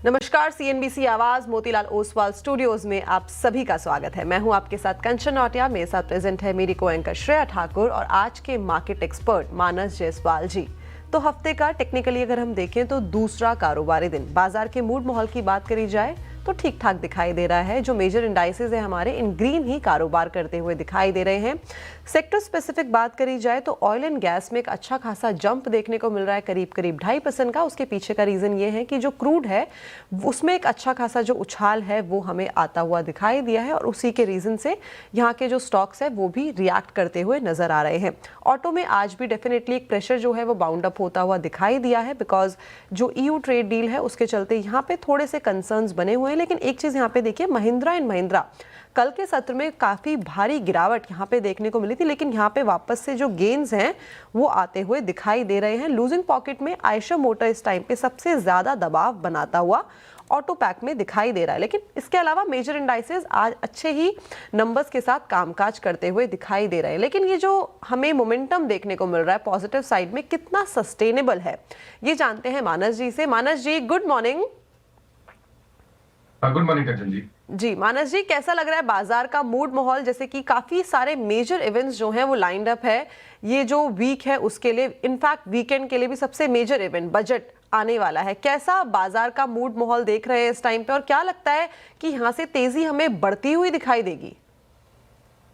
नमस्कार, सीएनबीसी आवाज मोतीलाल ओसवाल स्टूडियोज में आप सभी का स्वागत है। मैं हूं आपके साथ कंचन नौटियाल, मेरे साथ प्रेजेंट है मेरी को एंकर श्रेया ठाकुर और आज के मार्केट एक्सपर्ट मानस जायसवाल जी। तो हफ्ते का टेक्निकली अगर हम देखें तो दूसरा कारोबारी दिन, बाजार के मूड माहौल की बात करी जाए तो ठीक ठाक दिखाई दे रहा है। जो मेजर इंडाइसेस है हमारे इन ग्रीन ही कारोबार करते हुए दिखाई दे रहे हैं। सेक्टर स्पेसिफिक बात करी जाए तो ऑयल एंड गैस में एक अच्छा खासा जंप देखने को मिल रहा है, करीब करीब 2.5% का। उसके पीछे का रीजन ये है कि जो क्रूड है उसमें एक अच्छा खासा जो उछाल है वो हमें आता हुआ दिखाई दिया है और उसी के रीजन से यहाँ के जो स्टॉक्स है वो भी रिएक्ट करते हुए नजर आ रहे हैं। ऑटो में आज भी डेफिनेटली एक प्रेशर जो है वो बाउंड अप होता हुआ दिखाई दिया है, बिकॉज जो ईयू ट्रेड डील है उसके चलते यहाँ पे थोड़े से कंसर्न्स बने हुए हैं। लेकिन एक चीज यहाँ पे देखिए, महिंद्रा एंड महिंद्रा कल के सत्र में काफी भारी गिरावट यहाँ पे देखने को मिली थी, लेकिन यहाँ पे वापस से जो गेन्स हैं वो आते हुए दिखाई दे रहे हैं। लूजिंग पॉकेट में आयशर मोटर इस टाइम पे सबसे ज्यादा दबाव बनाता हुआ ऑटो पैक में दिखाई दे रहा है। लेकिन इसके अलावा मेजर इंडाइसेस आज अच्छे ही नंबर्स के साथ कामकाज करते हुए दिखाई दे रहे हैं। लेकिन ये जो हमें मोमेंटम देखने को मिल रहा है पॉजिटिव साइड में, कितना सस्टेनेबल है ये जानते हैं मानस जी से। मानस जी, गुड मॉर्निंग। गुड मॉर्निंग कंचन जी। जी मानस जी, कैसा लग रहा है बाजार का मूड माहौल? जैसे कि काफी सारे मेजर इवेंट्स जो हैं वो लाइंड अप है ये जो वीक है उसके लिए, इनफैक्ट वीकेंड के लिए भी सबसे मेजर इवेंट बजट आने वाला है। कैसा बाजार का मूड माहौल देख रहे हैं इस टाइम पे और क्या लगता है कि यहाँ से तेजी हमें बढ़ती हुई दिखाई देगी?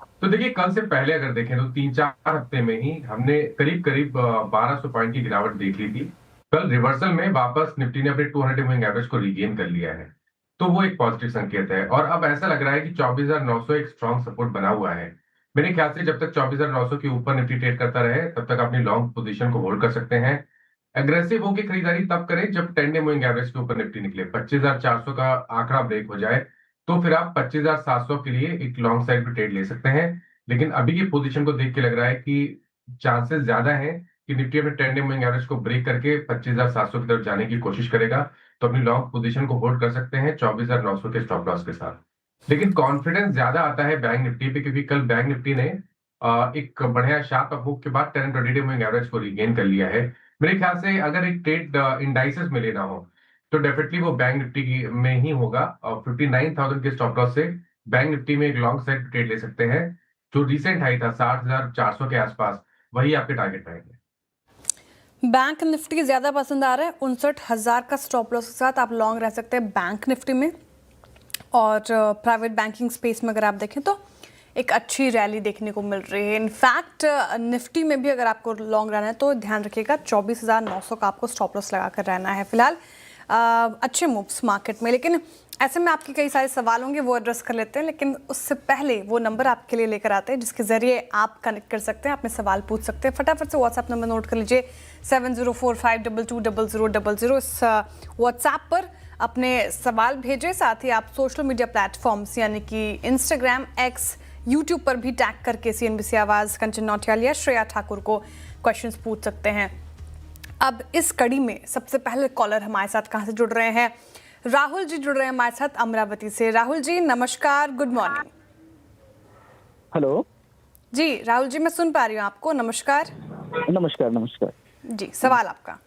तो देखिए, कल से पहले अगर देखें तो 3-4 हफ्ते में ही हमने करीब करीब 1200 पॉइंट की गिरावट देख ली थी। कल रिवर्सल में वापस निफ्टी ने अपने 200 मूविंग एवरेज को रिगेन कर लिया है, तो वो एक पॉजिटिव संकेत है। और अब ऐसा लग रहा है कि 24,900 एक स्ट्रॉन्ग सपोर्ट बना हुआ है। मेरे ख्याल से जब तक 24,900 के ऊपर निफ्टी ट्रेड करता रहे तब तक अपनी लॉन्ग पोजीशन को होल्ड कर सकते हैं। एग्रेसिव होकर खरीदारी तब करें जब 10 डे मूविंग एवरेज के ऊपर निफ्टी निकले, 25,400 का आंकड़ा ब्रेक हो जाए तो फिर आप 25,700 के लिए एक लॉन्ग साइड पे ट्रेड ले सकते हैं। लेकिन अभी की पोजीशन को देख के लग रहा है कि चांसेस ज्यादा है कि निफ्टी अपने 10 डे मूविंग एवरेज को ब्रेक करके 25,700 की तरफ जाने की कोशिश करेगा, तो अपनी लॉन्ग पोजीशन को होल्ड कर सकते हैं 24,900 के स्टॉप लॉस के साथ। लेकिन कॉन्फिडेंस ज्यादा आता है बैंक निफ्टी पे, क्योंकि कल बैंक निफ्टी ने एक बढ़िया शार्प अपमूव के बाद 10 and 20 डे मूविंग एवरेज को रिगेन कर लिया है। मेरे ख्याल से अगर एक ट्रेड इंडाइसेस में लेना हो तो डेफिनेटली वो बैंक निफ्टी की में ही होगा, और 59,000 के स्टॉप लॉस से बैंक निफ्टी में एक लॉन्ग साइड ट्रेड ले सकते हैं। जो रिसेंट हाई था 60,400 के आसपास, वही आपके टारगेट रहेंगे। बैंक निफ्टी ज्यादा पसंद आ रहा है, 59,000 का स्टॉप लॉस के साथ आप लॉन्ग रह सकते हैं बैंक निफ्टी में। और प्राइवेट बैंकिंग स्पेस में अगर आप देखें तो एक अच्छी रैली देखने को मिल रही है। इनफैक्ट निफ्टी में भी अगर आपको लॉन्ग रहना है तो ध्यान रखिएगा 24,900 का आपको स्टॉप लॉस लगा कर रहना है फिलहाल। अच्छे मूव्स मार्केट में, लेकिन ऐसे में आपके कई सारे सवाल होंगे, वो एड्रेस कर लेते हैं। लेकिन उससे पहले वो नंबर आपके लिए लेकर आते हैं जिसके जरिए आप कनेक्ट कर सकते हैं, अपने सवाल पूछ सकते हैं। फटाफट से व्हाट्सएप नंबर नोट कर लीजिए 7045220000। इस व्हाट्सएप पर अपने सवाल भेजें। साथ ही आप सोशल मीडिया प्लेटफॉर्म्स यानी कि इंस्टाग्राम, एक्स, यूट्यूब पर भी टैग करके सीएनबीसी आवाज कंचन नौटियाल या श्रेया ठाकुर को क्वेश्चंस पूछ सकते हैं। अब इस कड़ी में सबसे पहले कॉलर हमारे साथ कहां से जुड़ रहे हैं? राहुल जी जुड़ रहे हैं हमारे साथ अमरावती से। राहुल जी नमस्कार, गुड मॉर्निंग। हेलो जी राहुल जी, मैं सुन पा रही हूँ आपको। नमस्कार। नमस्कार। नमस्कार जी, सवाल आपका।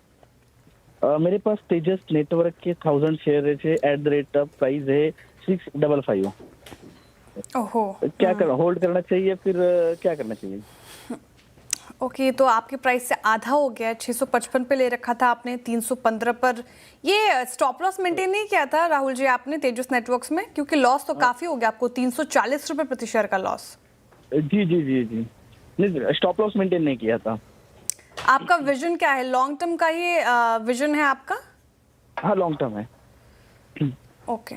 मेरे पास तेजस नेटवर्क के 1000 शेयर है, at the rate of price है 655। ओहो, क्या करना, होल्ड करना चाहिए फिर क्या करना चाहिए? ओके, तो आपके प्राइस से आधा हो गया। 655 पे ले रखा था आपने, 315 पर। ये स्टॉप लॉस मेंटेन नहीं किया था राहुल जी आपने तेजस नेटवर्क्स में? क्योंकि लॉस तो काफी हो गया आपको, 340 रुपए प्रति शेयर का लॉस। जी जी जी जी, नहीं स्टॉप लॉस मेंटेन नहीं किया था। आपका विजन क्या है? लॉन्ग टर्म का ये विजन है आपका? हाँ, लॉन्ग टर्म है। ओके,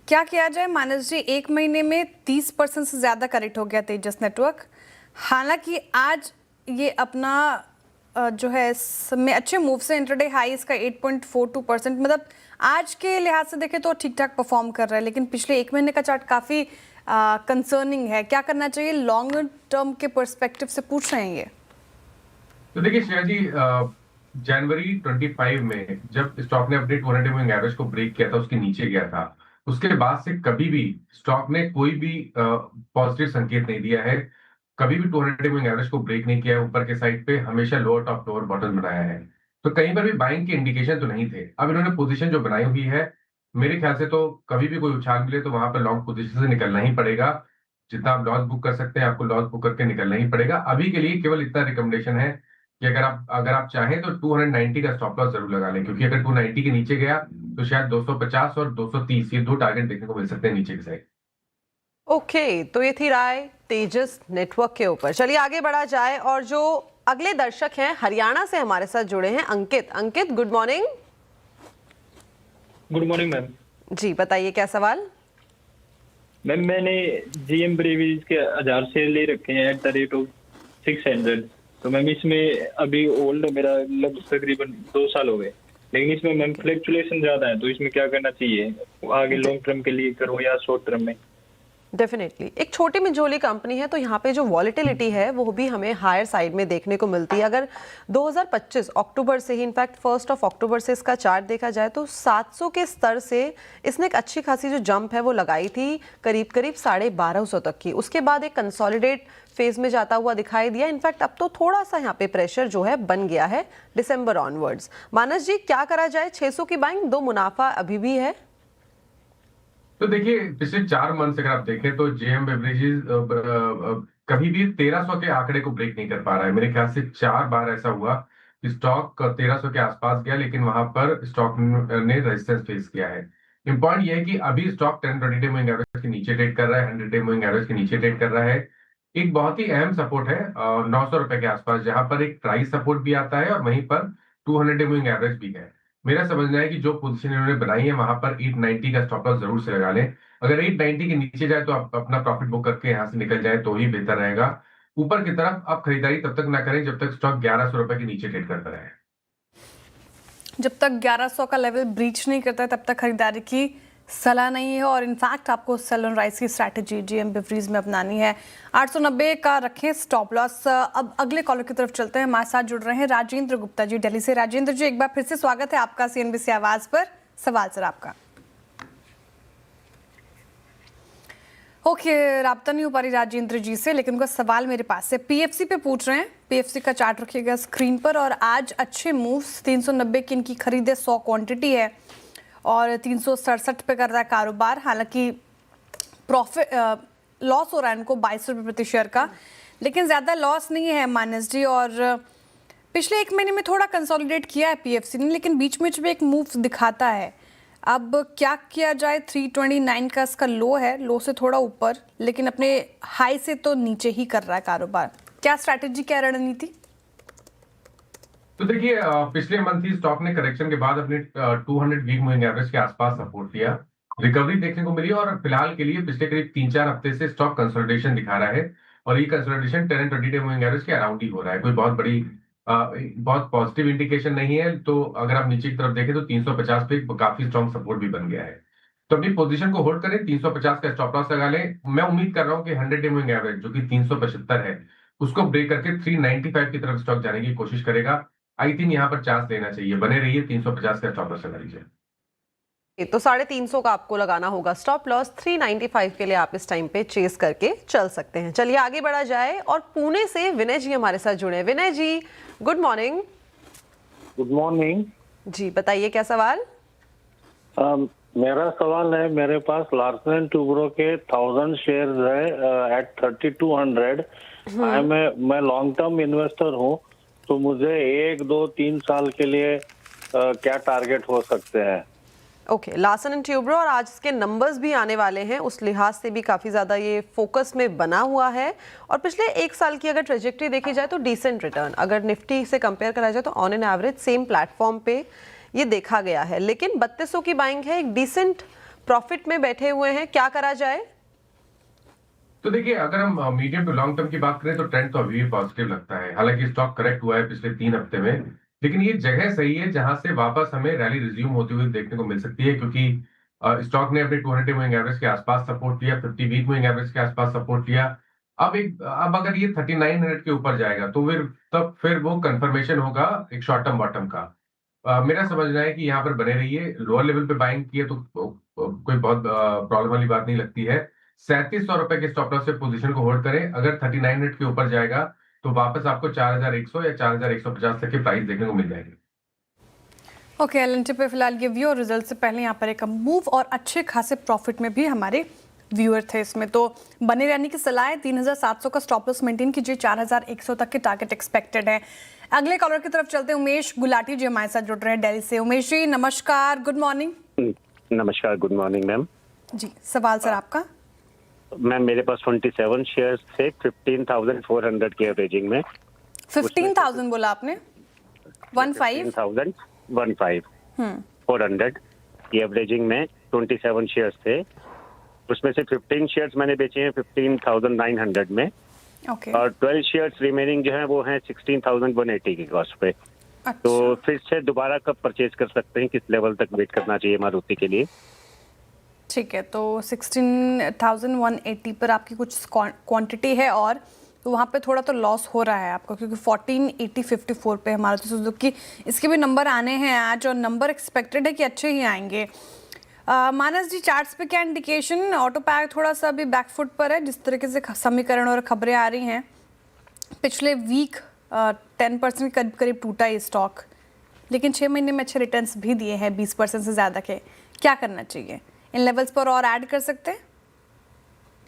क्या किया जाए मानस जी? एक महीने में 30% से ज्यादा करेक्ट हो गया तेजस नेटवर्क। हालांकि आज ये अपना जो है इसमें अच्छे मूव से, इंटरडे हाई इसका 8.42%, मतलब आज के लिहाज से देखें तो ठीक ठाक परफॉर्म कर रहा है। लेकिन पिछले एक महीने का चार्ट काफी कंसर्निंग है। क्या करना चाहिए लॉन्ग टर्म के पर्सपेक्टिव से, पूछ रहे हैं ये? तो देखिए श्रेया जी, जनवरी 25 में जब स्टॉक ने अपने 200 मूविंग एवरेज को ब्रेक किया था, उसके नीचे गया था, उसके बाद से कभी भी स्टॉक ने कोई भी पॉजिटिव संकेत नहीं दिया है। कभी भी 200 मूविंग एवरेज को ब्रेक नहीं किया है। ऊपर के साइड पे हमेशा लोअर टॉप लोअर बॉटम बनाया है। तो कहीं पर भी बाइंग के इंडिकेशन तो नहीं थे। अब इन्होंने पोजीशन जो बनाई हुई है, मेरे ख्याल से तो कभी भी कोई उछाल मिले तो वहां पर लॉन्ग पोजीशन से निकलना ही पड़ेगा। जितना आप लॉस बुक कर सकते हैं आपको लॉस बुक करके निकलना ही पड़ेगा। अभी के लिए केवल इतना रिकमेंडेशन है कि अगर आप चाहें तो 290 का स्टॉप लॉस जरूर लगा लें, क्योंकि अगर 290 के नीचे गया तो शायद 250 और 230 ये दो टारगेट देखने को मिल सकते हैं नीचे की साइड। ओके, तो ये थी राय तेजस नेटवर्क के ऊपर। चलिए आगे बढ़ा जाए और जो अगले दर्शक हैं हरियाणा से हमारे साथ जुड़े हैं Ankit. Ankit, good morning. Good morning ma'am. जी बताइए क्या सवाल। मैम मैंने जीएम ब्रेवीज के 1000 शेयर ले रखे हैं एट द रेट ऑफ 600। तो मैम इसमें अभी ओल्ड मेरा लगभग तकरीबन 2 साल हो गए, लेकिन इसमें मैम फ्लक्चुएशन ज्यादा है, तो इसमें क्या करना चाहिए? आगे लॉन्ग टर्म के लिए करो या शॉर्ट टर्म में? डेफिनेटली एक छोटी मिंजोली कंपनी है, तो यहाँ पे जो वॉलेटिलिटी है वो भी हमें हायर साइड में देखने को मिलती है। अगर 2025 अक्टूबर से ही, इनफैक्ट 1 अक्टूबर से इसका चार्ट देखा जाए तो 700 के स्तर से इसने एक अच्छी खासी जो जंप है वो लगाई थी करीब करीब 1250 तक की। उसके बाद एक कंसोलिडेट फेज में जाता हुआ दिखाई दिया। इनफैक्ट अब तो थोड़ा सा यहाँ पे प्रेशर जो है बन गया है दिसंबर ऑनवर्ड्स। मानस जी क्या करा जाए? 600 की बाइंग, 2 मुनाफा अभी भी है। तो देखिए पिछले 4 मंथ से अगर आप देखें तो जेएम बेवरेजेस कभी भी 1300 के आंकड़े को ब्रेक नहीं कर पा रहा है। मेरे ख्याल से 4 बार ऐसा हुआ कि स्टॉक 1300 के आसपास गया, लेकिन वहां पर स्टॉक ने रेजिस्टेंस फेस किया है। इंपॉर्टेंट ये है कि अभी स्टॉक 10-20 डे मूविंग एवरेज के नीचे ट्रेड कर रहा है, 100 डे मूविंग एवरेज के नीचे ट्रेड कर रहा है। एक बहुत ही अहम सपोर्ट है 900 रुपए के आसपास, जहां पर एक प्राइस सपोर्ट भी आता है और वहीं पर 200 डे मूविंग एवरेज भी है। मेरा समझना है कि जो पोजीशन इन्होंने बनाई है वहां पर 890 का स्टॉप लॉस जरूर से लगा लें। अगर 890 के नीचे जाए तो आप अपना प्रॉफिट बुक करके यहाँ से निकल जाए तो ही बेहतर रहेगा। ऊपर की तरफ आप खरीदारी तब तक ना करें जब तक स्टॉक 1100 रुपए के नीचे ट्रेड करता रहे। जब तक 1100 का लेवल ब्रीच नहीं करता है तब तक खरीदारी की सलाह नहीं है, और इनफैक्ट आपको सेल ऑन राइज की स्ट्रैटेजी जीएम बेवरेज में अपनानी है। 890 का रखें स्टॉप लॉस। अब अगले कॉलर की तरफ चलते हैं। हमारे साथ जुड़ रहे हैं राजेंद्र गुप्ता जी दिल्ली से। राजेंद्र जी एक बार फिर से स्वागत है आपका सीएनबीसी आवाज पर। सवाल सर आपका। ओके, राब्ता नहीं हो पा रही राजेंद्र जी से, लेकिन उनका सवाल मेरे पास है। पीएफसी पे पूछ रहे हैं। पीएफसी का चार्ट रखिएगा स्क्रीन पर, और आज अच्छे मूव्स 390 की इनकी खरीद है, 100 क्वांटिटी है, और 367 पे कर रहा है कारोबार। हालांकि प्रॉफिट लॉस हो रहा है इनको 22 रुपये प्रति शेयर का, लेकिन ज़्यादा लॉस नहीं है मानस जी। और पिछले 1 महीने में थोड़ा कंसोलिडेट किया है पीएफसी ने, लेकिन बीच में जब एक मूव दिखाता है। अब क्या किया जाए? 329 का इसका लो है, लो से थोड़ा ऊपर, लेकिन अपने हाई से तो नीचे ही कर रहा है कारोबार। क्या स्ट्रैटेजी, क्या रणनीति? तो देखिए पिछले मंथ ही स्टॉक ने करेक्शन के बाद अपने 200 वीक मूविंग एवरेज के आसपास सपोर्ट लिया, रिकवरी देखने को मिली, और फिलहाल के लिए पिछले करीब 3-4 हफ्ते से स्टॉक कंसोलिडेशन दिखा रहा है। और ये consolidation 10 and 20 day moving average के अराउंड ही हो रहा है। कोई बहुत बड़ी बहुत पॉजिटिव इंडिकेशन नहीं है। तो अगर आप नीचे की तरफ देखें तो 350 पे काफी स्ट्रॉन्ग सपोर्ट भी बन गया है। तो अपनी पोजीशन को होल्ड करें, 350 का स्टॉप लॉस लगा लें। मैं उम्मीद कर रहा हूं कि 100 डे मूविंग एवरेज जो कि 375 है उसको ब्रेक करके 395 की तरफ स्टॉक जाने की कोशिश करेगा। आई थिंक यहाँ पर चांस लेना चाहिए। बने रहिए, 350 का स्टॉप लॉस लगा लीजिए। तो 350 का आपको लगाना होगा स्टॉप लॉस। 395 के लिए आप इस टाइम पे चेस करके चल सकते हैं। चलिए आगे बढ़ा जाए और पुणे से विनय जी हमारे साथ जुड़े हैं। विनय जी गुड मॉर्निंग। गुड मॉर्निंग जी बताइए क्या सवाल। मेरा सवाल है, मेरे पास लार्सन एंड टुब्रो के 1000 शेयर है एट 3200। मैं लॉन्ग टर्म इन्वेस्टर हूँ, तो मुझे 1, 2, 3 साल के लिए क्या टारगेट हो सकते हैं? ओके, लार्सन एंड ट्यूब्रो, और आज इसके नंबर्स भी आने वाले हैं, उस लिहाज से भी काफ़ी ज़्यादा ये फोकस में बना हुआ है। और पिछले 1 साल की अगर ट्रेजेक्टरी देखी जाए तो डिसेंट रिटर्न, अगर निफ्टी से कंपेयर करा जाए तो on an average same platform पे ये देखा गया है। लेकिन 3200 की बाइंग है, एक डिसेंट प्रॉफिट में बैठे हुए हैं, क्या करा जाए? तो देखिए अगर हम मीडियम टू लॉन्ग टर्म की बात करें तो ट्रेंड तो अभी भी पॉजिटिव लगता है। हालांकि स्टॉक करेक्ट हुआ है पिछले 3 हफ्ते में, लेकिन ये जगह सही है जहां से वापस हमें रैली रिज्यूम होती हुई देखने को मिल सकती है, क्योंकि स्टॉक ने अपने 200 मूविंग एवरेज के आसपास सपोर्ट लिया, 50 वीक मूविंग एवरेज के आसपास सपोर्ट लिया। अब अगर ये 3900 के ऊपर जाएगा तो फिर वो कंफर्मेशन होगा एक शॉर्ट टर्म बॉटम का। मेरा समझना है कि यहाँ पर बने रहिए। लोअर लेवल पे बाइंग किए तो कोई बहुत प्रॉब्लम वाली बात नहीं लगती है। 3700 रुपए के स्टॉप लॉस से पोजीशन को होल्ड करें। अगर 3900 के ऊपर जाएगा तो वापस आपको 4100 या 4150 तक के प्राइस देखने को मिल जाएगी। ओके, एल&टी पे फिलहाल ये व्यू और रिजल्ट से पहले यहाँ पर एक मूव और अच्छे खासे प्रॉफिट में भी हमारे व्यूअर थे इसमें, तो बने रहने की सलाह है। 3700 का स्टॉप लॉस मेंटेन कीजिए, 4100 तक के टारगेट एक्सपेक्टेड है। अगले कॉलर की तरफ चलते हैं। उमेश गुलाटी जी हमारे साथ जुड़ रहे हैं दिल्ली से। उमेश जी नमस्कार, गुड मॉर्निंग। नमस्कार, गुड मॉर्निंग मैम। जी, सवाल सर आपका। मैम मेरे पास 27 शेयर्स थे 15,400 की एवरेजिंग में। 15,000 बोला आपने? 400 की एवरेजिंग में 27 शेयर्स थे, उसमें से 15 शेयर्स मैंने बेचे हैं 15,900 में, ओके। और 12 शेयर्स रिमेनिंग जो है वो हैं 16,180 की कॉस्ट पे। तो फिर से दोबारा कब परचेज कर सकते हैं, किस लेवल तक वेट करना चाहिए मारुति के लिए? ठीक है, तो 16,180 पर आपकी कुछ क्वांटिटी है और तो वहाँ पे थोड़ा तो लॉस हो रहा है आपका, क्योंकि 1480.54 पे मारुति सुजुकी इसके भी नंबर आने हैं आज, और नंबर एक्सपेक्टेड है कि अच्छे ही आएंगे। मानस जी, चार्ट्स पे क्या इंडिकेशन? ऑटो पैक थोड़ा सा अभी बैकफुट पर है, जिस तरीके से समीकरण और खबरें आ रही हैं। पिछले वीक 10% के करीब टूटा ये स्टॉक, लेकिन 6 महीने में अच्छे रिटर्न्स भी दिए हैं 20% से ज़्यादा के। क्या करना चाहिए? इन लेवल्स पर और ऐड कर सकते हैं?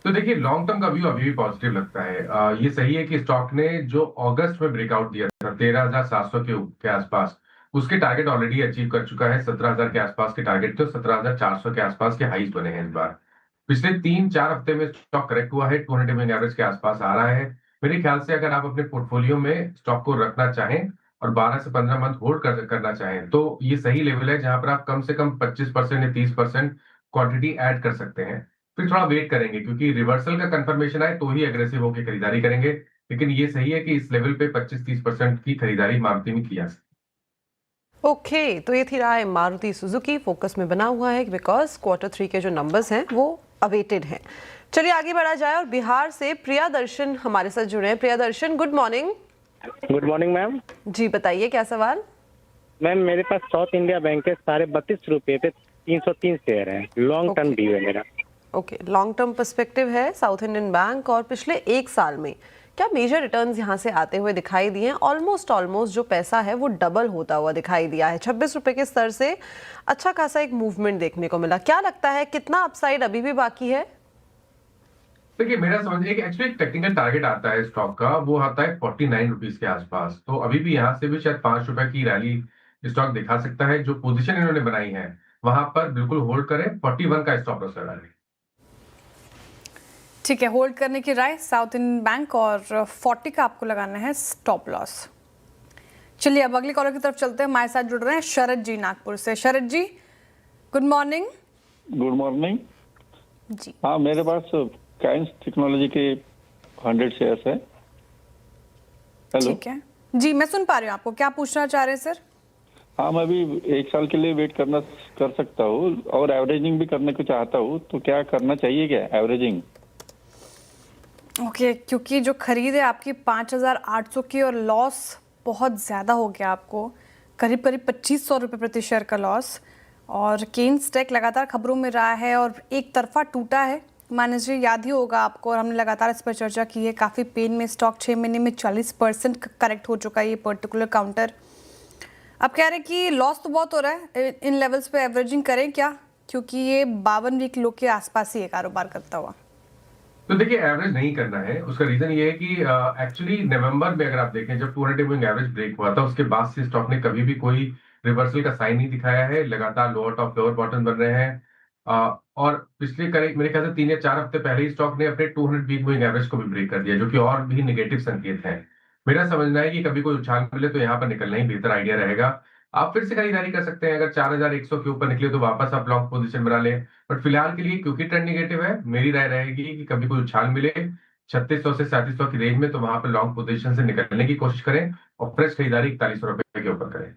तो देखिए, लॉन्ग टर्म का व्यू अभी भी पॉजिटिव लगता है। ये सही है कि स्टॉक ने जो अगस्त में ब्रेकआउट दिया था 13,700 के आसपास, उसके टारगेट ऑलरेडी अचीव कर चुका है। 17,000 के आसपास के टारगेट थे, 17,400 के आसपास के हाईज बने हैं इस बार। पिछले 3-4 हफ्ते में स्टॉक करेक्ट हुआ है, 200 मूविंग एवरेज के आसपास आ रहा है। मेरे ख्याल से अगर आप अपने पोर्टफोलियो में स्टॉक को रखना चाहें और 12 से 15 मंथ होल्ड करना चाहें, तो ये सही लेवल है जहां पर आप कम से कम 25% या 30% क्वांटिटी ऐड कर सकते हैं। फिर थोड़ा वेट करेंगे, क्योंकि रिवर्सल का कंफर्मेशन आए तो ही एग्रेसिव होकर खरीदारी करेंगे। लेकिन ये सही है कि इस लेवल पे 25-30% की खरीदारी मारुति में की जा सकती है। ओके, तो ये थी राय मारुति सुजुकी। फोकस में बना हुआ है बिकॉज Q3 के जो नंबर्स हैं वो अवेटेड हैं। चलिए आगे बढ़ा जाए और बिहार से प्रिया दर्शन हमारे साथ जुड़े हैं। Priya Darshan, good morning. Good morning ma'am. जी बताइए, क्या सवाल? मैम मेरे पास साउथ इंडिया बैंक के 32.5 रुपए पे 303 शेयर है, लॉन्ग टर्म व्यू है मेरा। ओके, लॉन्ग टर्म पर्सपेक्टिव है साउथ इंडियन बैंक, और पिछले 1 साल में क्या मेजर रिटर्न्स यहाँ से आते हुए दिखाई दिए हैं? ऑलमोस्ट जो पैसा है वो डबल होता हुआ दिखाई दिया है। 26 रुपए के स्तर से अच्छा खासा एक मूवमेंट देखने को मिला। क्या लगता है कितना अपसाइड अभी भी बाकी है? देखिए, मेरा समझ एक एक्चुअली टेक्निकल टारगेट आता है स्टॉक का, वो आता है 49 रुपीज के आसपास। तो अभी भी यहाँ से भी शायद 5 रुपए की रैली स्टॉक दिखा सकता है। जो पोजीशन इन्होंने बनाई है वहां पर बिल्कुल होल्ड करें, 41 का स्टॉप लॉस लगा लें। ठीक है, होल्ड करने की राय साउथ इंडियन बैंक, और 40 का आपको लगाना है स्टॉप लॉस। चलिए अब अगले कॉलर की तरफ चलते हैं। हमारे साथ जुड़ रहे हैं शरद जी नागपुर से। शरद जी गुड मॉर्निंग। गुड मॉर्निंग जी। हाँ, मेरे पास काइंस टेक्नोलॉजी के 100 शेयर्स है। हेलो। ठीक है जी, मैं सुन पा रही हूँ आपको। क्या पूछना चाह रहे हैं सर? हाँ, मैं भी 1 साल के लिए वेट कर सकता हूँ और एवरेजिंग भी करने को चाहता हूँ, तो क्या करना चाहिए? क्या एवरेजिंग? ओके, क्योंकि जो खरीद है आपकी 5,800 की और लॉस बहुत ज़्यादा हो गया आपको, करीब 2,500 रुपये प्रति शेयर का लॉस, और केन्स टेक लगातार खबरों में रहा है और एक तरफा टूटा है। मानस जी याद ही होगा आपको, और हमने लगातार इस पर चर्चा की है। काफ़ी पेन में स्टॉक 6 महीने में 40% करेक्ट हो चुका है ये पर्टिकुलर काउंटर। अब कह रहे हैं कि लॉस तो बहुत हो रहा है, इन लेवल्स पे एवरेजिंग करें क्या? क्योंकि ये 52 वीक लो के आसपास ही है कारोबार करता हुआ। तो देखिए, एवरेज नहीं करना है। उसका रीजन ये है कि एक्चुअली नवंबर में अगर आप देखें, जब 200 मूविंग एवरेज ब्रेक हुआ था, उसके बाद से स्टॉक ने कभी भी कोई रिवर्सल का साइन नहीं दिखाया है। लगातार लोअर टॉप लोअर बॉटम बन रहे हैं, और पिछले करीब मेरे ख्याल से 3 या 4 हफ्ते पहले ही स्टॉक ने अपने 200 वीक मूविंग एवरेज को भी ब्रेक कर दिया, जो कि और भी नेगेटिव संकेत है। मेरा समझना है कि कभी कोई उछाल मिले तो यहाँ पर निकलना ही बेहतर आइडिया रहेगा। आप फिर से खरीदारी कर सकते हैं। अगर 4,100 के ऊपर निकले तो वापस आप लॉन्ग पोजीशन बना लें, बट फिलहाल के लिए क्योंकि ट्रेंड नेगेटिव है, मेरी राय रहेगी कि कभी कोई उछाल मिले 3600 से 3700 की रेंज में, तो वहां पर लॉन्ग पोजीशन से निकलने की कोशिश करें और फ्रेश खरीदारी 41 रुपए के ऊपर करें।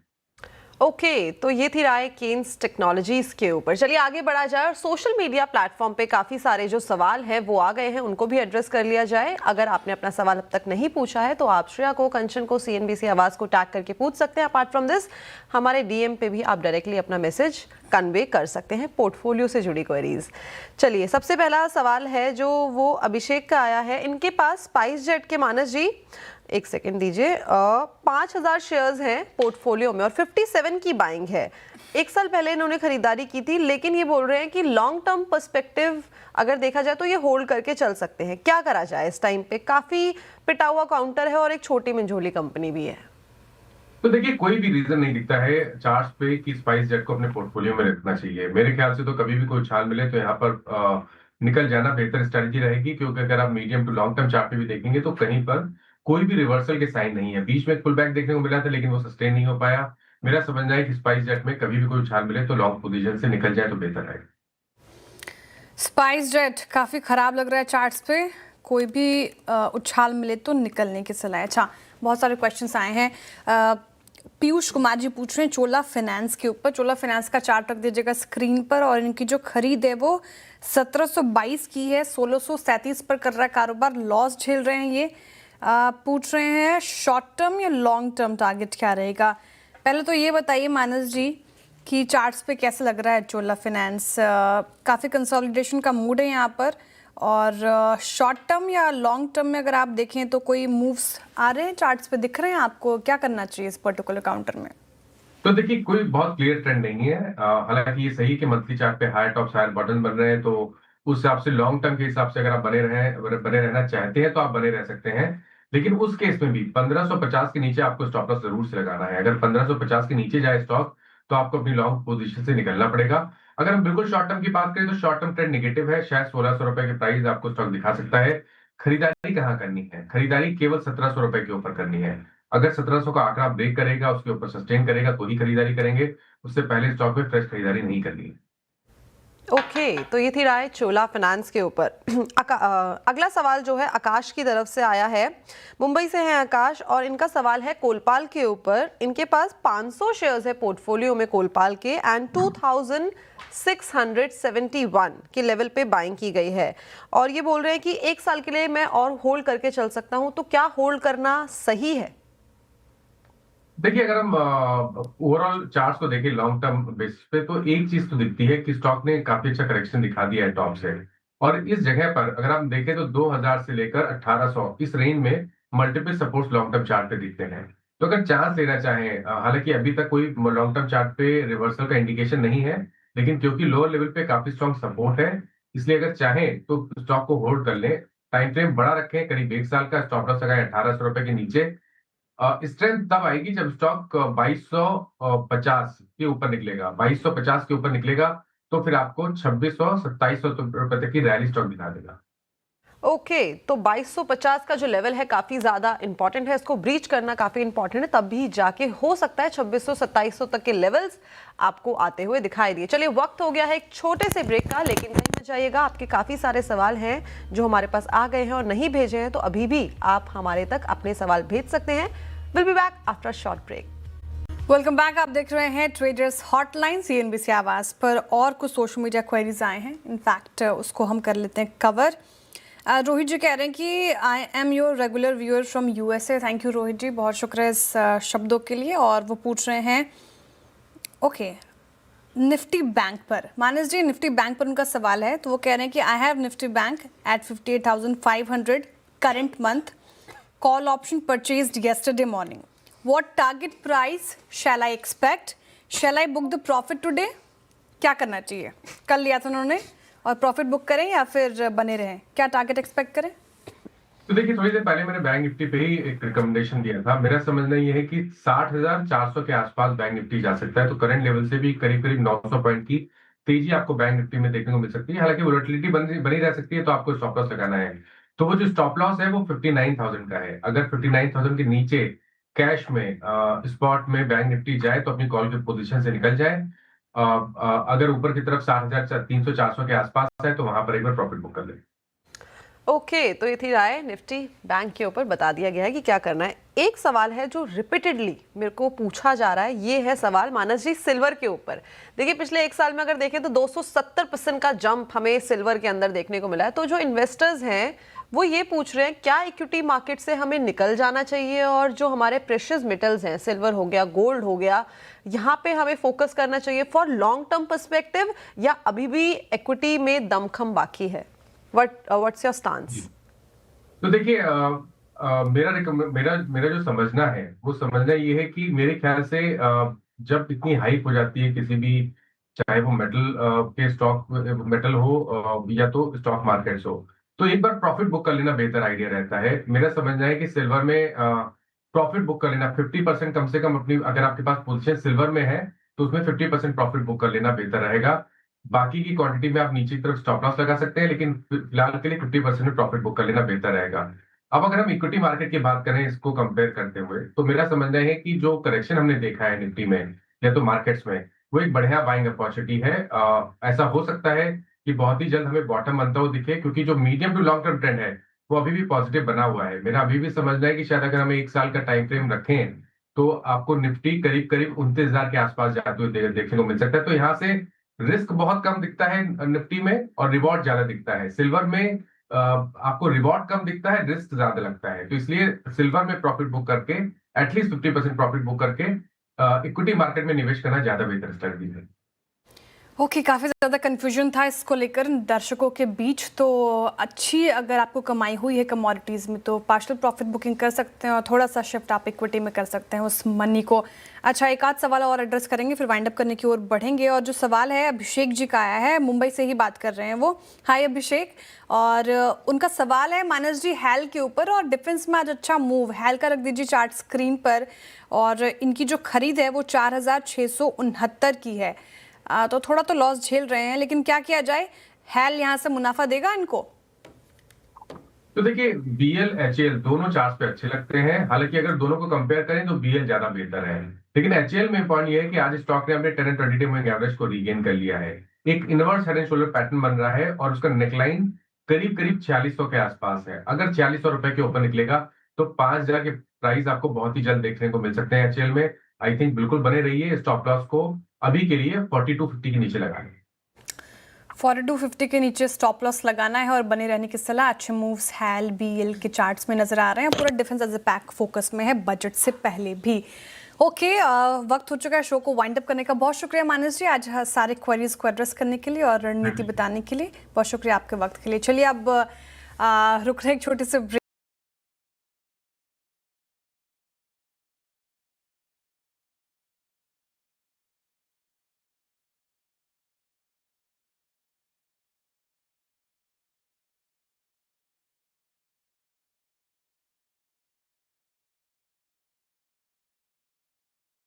ओके, तो ये थी राय केन्स टेक्नोलॉजीज के ऊपर। चलिए आगे बढ़ा जाए और सोशल मीडिया प्लेटफॉर्म पे काफ़ी सारे जो सवाल हैं वो आ गए हैं, उनको भी एड्रेस कर लिया जाए। अगर आपने अपना सवाल अब तक नहीं पूछा है तो आप श्रेया को, कंचन को, CNBC आवाज़ को टैग करके पूछ सकते हैं। अपार्ट फ्रॉम दिस हमारे DM पे भी आप डायरेक्टली अपना मैसेज कन्वे कर सकते हैं पोर्टफोलियो से जुड़ी क्वेरीज। चलिए सबसे पहला सवाल है जो वो अभिषेक का आया है। इनके पास स्पाइस जेट के मानस जी एक सेकंड दीजिए, 5,000 शेयर्स हैं पोर्टफोलियो में और 57 की बाइंग है। एक साल पहले इन्होंने खरीदारी की थी, लेकिन ये बोल रहे हैं कि लॉन्ग टर्म पर्सपेक्टिव अगर देखा जाए तो ये होल्ड करके चल सकते हैं। क्या करा जाए इस टाइम पे? काफी पिटा हुआ काउंटर है और एक छोटी मंझोली कंपनी भी है। तो देखिए, कोई भी रीजन नहीं दिखता है चार्ट्स पे कि स्पाइस जेट को अपने पोर्टफोलियो में रखना चाहिए। मेरे ख्याल से तो कभी भी कोई उछाल मिले तो यहाँ पर निकल जाना बेहतर स्ट्रेटजी रहेगी, क्योंकि अगर आप medium to long term chart पे भी देखेंगे तो कहीं पर कोई भी रिवर्सल के साइन नहीं है। बीच में एक पुल बैक देखने को मिला था, लेकिन वो सस्टेन नहीं हो पाया। मेरा समझना है कि स्पाइस जेट में कभी भी कोई उछाल मिले तो लॉन्ग पोजीशन से निकल जाए तो बेहतर रहेगा। स्पाइस जेट काफ़ी ख़राब लग रहा है चार्ट्स पे, कोई भी उछाल मिले तो निकलने की सलाह है। अच्छा, बहुत सारे क्वेश्चंस आए हैं। पीयूष कुमार जी पूछ रहे हैं चोला फाइनेंस के ऊपर। चोला फाइनेंस का चार्ट रख दीजिएगा स्क्रीन पर, और इनकी जो खरीद है वो 1722 की है, 1637 पर कर रहा है कारोबार, लॉस झेल रहे हैं ये। पूछ रहे हैं शॉर्ट टर्म या लॉन्ग टर्म टारगेट क्या रहेगा। पहले तो ये बताइए मानस जी कि चार्ट्स पे कैसा लग रहा है चोला फाइनेंस? काफ़ी कंसोलिडेशन का मूड है यहाँ पर, और शॉर्ट टर्म या लॉन्ग टर्म में अगर आप देखें तो कोई मूव्स आ रहे हैं चार्ट्स पे, दिख रहे हैं आपको? क्या करना चाहिए इस पर्टिकुलर काउंटर में? तो देखिए, कोई बहुत क्लियर ट्रेंड नहीं है। हालांकि ये सही कि मंथली चार्ट पे हायर टॉप्स हायर बॉटम बन रहे हैं, तो उस हिसाब से लॉन्ग टर्म के हिसाब से अगर आप बने रहना चाहते हैं तो आप बने रह सकते हैं। लेकिन उस केस में भी 1550 के नीचे आपको स्टॉप लॉस जरूर से लगाना है। अगर 1550 के नीचे जाए स्टॉक तो आपको अपनी लॉन्ग पोजीशन से निकलना पड़ेगा। अगर हम बिल्कुल शॉर्ट टर्म की बात करें तो शॉर्ट टर्म ट्रेंड नेगेटिव है। शायद 1600 रुपए के प्राइस आपको स्टॉक दिखा सकता है। खरीदारी कहाँ करनी है? खरीदारी केवल 1700 रुपए के ऊपर करनी है। अगर 1700 का आंकड़ा ब्रेक करेगा, उसके ऊपर सस्टेन करेगा तो ही खरीदारी करेंगे। उससे पहले स्टॉक में फ्रेश खरीदारी नहीं करनी है। ओके, तो ये थी राय चोला फाइनेंस के ऊपर। अगला सवाल जो है आकाश की तरफ से आया है। मुंबई से हैं आकाश, और इनका सवाल है कोलपाल के ऊपर। इनके पास 500 शेयर्स है पोर्टफोलियो में कोलपाल के, एंड 2671 के लेवल पे बाइंग की गई है, और ये बोल रहे हैं कि एक साल के लिए मैं और होल्ड करके चल सकता हूं, तो क्या होल्ड करना सही है? देखिए, अगर हम ओवरऑल चार्ट्स को देखें लॉन्ग टर्म बेसिस पे, तो एक चीज तो दिखती है कि स्टॉक ने काफी अच्छा करेक्शन दिखा दिया है टॉप से। और इस जगह पर अगर हम देखें तो 2000 से लेकर 1800 इस रेंज में multiple supports long term chart पे दिखते हैं। तो अगर चांस लेना चाहें, हालांकि अभी तक कोई लॉन्ग टर्म चार्ट पे रिवर्सल का इंडिकेशन नहीं है, लेकिन क्योंकि लोअर लेवल पे काफी स्ट्रॉन्ग सपोर्ट है, इसलिए अगर चाहें तो स्टॉक को होल्ड कर लें। टाइम फ्रेम बड़ा रखें, करीब 1 साल का। स्टॉप लॉस लगाएं 1800 रुपए के नीचे। स्ट्रेंथ तब आएगी जब स्टॉक 2250 के ऊपर निकलेगा। 2250 के ऊपर निकलेगा तो फिर आपको 2600-2700 रुपए तक की रैली स्टॉक दिखा देगा। ओके, तो 2250 का जो लेवल है काफी ज्यादा इंपॉर्टेंट है, इसको ब्रीच करना काफी इंपॉर्टेंट है, तब भी जाके हो सकता है 2600-2700 तक के लेवल्स आपको आते हुए दिखाई दिए। चलिए, वक्त हो गया है एक छोटे से ब्रेक का, लेकिन कहीं मत जाइएगा। आपके काफी सारे सवाल हैं जो हमारे पास आ गए हैं और नहीं भेजे हैं, तो अभी भी आप हमारे तक अपने सवाल भेज सकते हैं। Will be back after short break. Welcome back. आप देख रहे हैं ट्रेडर्स हॉटलाइन CNBC आवाज पर, और कुछ सोशल मीडिया क्वेरीज आए हैं, इनफैक्ट उसको हम कर लेते हैं कवर। रोहित जी कह रहे हैं कि I am your regular viewer from USA। Thank you Rohit ji, बहुत शुक्रिया इस शब्दों के लिए। और वो पूछ रहे हैं ओके निफ्टी बैंक पर, मानस जी निफ्टी बैंक पर उनका सवाल है। तो वो कह रहे हैं कि I have Nifty bank at 58,500 current month, call option purchased yesterday morning. What target price shall I expect? Shall I book the profit today? क्या करना चाहिए? कल लिया था उन्होंने, और प्रॉफिट बुक करें या फिर बने रहें? क्या टारगेट एक्सपेक्ट करें? तो देखिए, थोड़ी देर पहले मैंने बैंक निफ्टी पे ही एक रिकमेंडेशन दिया था। मेरा समझना ये है कि 60,400 के आसपास बैंक निफ्टी जा सकता है। तो करंट लेवल से भी करीब करीब 900 पॉइंट की तेजी आपको बैंक निफ्टी में देखने को मिल सकती है। हालांकि वोलेटिलिटी बनी रह सकती है, तो आपको स्टॉप लॉस लगाना है। तो वो जो स्टॉप लॉस है वो 59,000 का है। अगर 59,000 के नीचे कैश में स्पॉट में बैंक निफ्टी जाए तो अपनी कॉल की पोजीशन से निकल जाए। अगर ऊपर की तरफ 60,300-400 के आसपास है तो वहां पर एक बार प्रॉफिट बुक कर ले। ओके, तो ये थी राय निफ्टी बैंक के ऊपर, बता दिया गया है कि क्या करना है। एक सवाल है जो रिपीटेडली मेरे को पूछा जा रहा है, ये है सवाल मानस जी सिल्वर के ऊपर। देखिए, पिछले एक साल में अगर देखें तो 270% का जंप हमें सिल्वर के अंदर देखने को मिला है। तो जो इन्वेस्टर्स हैं वो ये पूछ रहे हैं क्या इक्विटी मार्केट से हमें निकल जाना चाहिए, और जो हमारे प्रेशियस मेटल्स हैं, सिल्वर हो गया, गोल्ड हो गया, यहाँ पे हमें फोकस करना चाहिए फॉर लॉन्ग टर्म पर्सपेक्टिव, या अभी भी इक्विटी में दमखम बाकी है? What's your stance? तो देखिए, मेरा जो समझना है वो समझना ये है कि मेरे ख्याल से जब इतनी हाइप हो जाती है किसी भी, चाहे वो मेटल के स्टॉक मेटल हो या तो स्टॉक मार्केट्स हो, तो एक बार प्रॉफिट बुक कर लेना बेहतर आइडिया रहता है। मेरा समझना है कि सिल्वर में प्रॉफिट बुक कर लेना 50% कम से कम अपनी, अगर आपके पास पोजीशन सिल्वर में है तो उसमें 50% प्रॉफिट बुक कर लेना बेहतर रहेगा। बाकी की क्वांटिटी में आप नीचे की तरफ स्टॉप लॉस लगा सकते हैं, लेकिन फिलहाल के लिए 50% में प्रॉफिट बुक कर लेना बेहतर रहेगा। अब अगर हम इक्विटी मार्केट की बात करें इसको कंपेयर करते हुए, तो मेरा समझना है कि जो करेक्शन हमने देखा है निफ्टी में या तो मार्केट्स में, वो एक बढ़िया बाइंग अपॉर्चुनिटी है। ऐसा हो सकता है कि बहुत ही जल्द हमें बॉटम बनता हुआ दिखे, क्योंकि जो medium to long term trend है वो अभी भी पॉजिटिव बना हुआ है। मेरा अभी भी समझना है कि शायद अगर हम 1 साल का टाइम फ्रेम रखें तो आपको निफ्टी करीब करीब 29,000 के आसपास जाते हुए देखने को मिल सकता है। तो यहाँ से रिस्क बहुत कम दिखता है निफ्टी में और रिवॉर्ड ज्यादा दिखता है। सिल्वर में आपको रिवॉर्ड कम दिखता है, रिस्क ज्यादा लगता है। तो इसलिए सिल्वर में प्रॉफिट बुक करके एटलीस्ट 50% प्रॉफिट बुक करके इक्विटी मार्केट में निवेश करना ज्यादा बेहतर स्ट्रेटजी है। ओके, काफ़ी ज़्यादा कन्फ्यूजन था इसको लेकर दर्शकों के बीच। तो अच्छी अगर आपको कमाई हुई है कमोडिटीज़ में तो पार्शियल प्रॉफिट बुकिंग कर सकते हैं और थोड़ा सा शिफ्ट आप इक्विटी में कर सकते हैं उस मनी को। अच्छा, एक आध सवाल और एड्रेस करेंगे फिर वाइंड अप करने की ओर बढ़ेंगे। और जो सवाल है अभिषेक जी का आया है, मुंबई से ही बात कर रहे हैं वो। हाय अभिषेक, और उनका सवाल है मानस जी हैल के ऊपर, और डिफेंस में आज अच्छा मूव, हैल का रख दीजिए चार्ट स्क्रीन पर। और इनकी जो खरीद है वो 4,669 की है। तो थोड़ा तो लॉस झेल रहे हैं, लेकिन क्या किया जाए, हैल यहाँ से मुनाफा देगा इनको? तो देखिए, बीएल एचएल दोनों चार्ट्स पे अच्छे लगते हैं। हालांकि अगर दोनों को कंपेयर करें तो बीएल ज्यादा बेहतर है, लेकिन एचएल में पॉइंट ये है कि आज स्टॉक ने अपने 10 and 20 डे मूविंग एवरेज को रीगेन कर लिया है। एक inverse head and shoulder pattern बन रहा है और उसका नेकलाइन करीब करीब 4600 के आसपास है। अगर 4600 रुपए के ऊपर निकलेगा तो 5,000 के प्राइस आपको बहुत ही जल्द देखने को मिल सकते हैं एचएल में। आई थिंक बिल्कुल बने रहिए, स्टॉप लॉस को अभी के लिए 4250 के नीचे लगाएं। 4250 के नीचे स्टॉप लॉस लगाना है और बने रहने की सलाह। अच्छे मूव्स हैल बीएल के चार्ट्स में नजर आ रहे हैं। पूरा defence as a pack focus में है बजट से पहले भी। ओके, वक्त हो चुका है शो को वाइंड अप करने का। बहुत शुक्रिया मानस जी आज सारे क्वेरीज को एड्रेस करने के लिए और रणनीति बताने के लिए। बहुत शुक्रिया आपके वक्त के लिए। चलिए अब रुक रहे एक छोटे से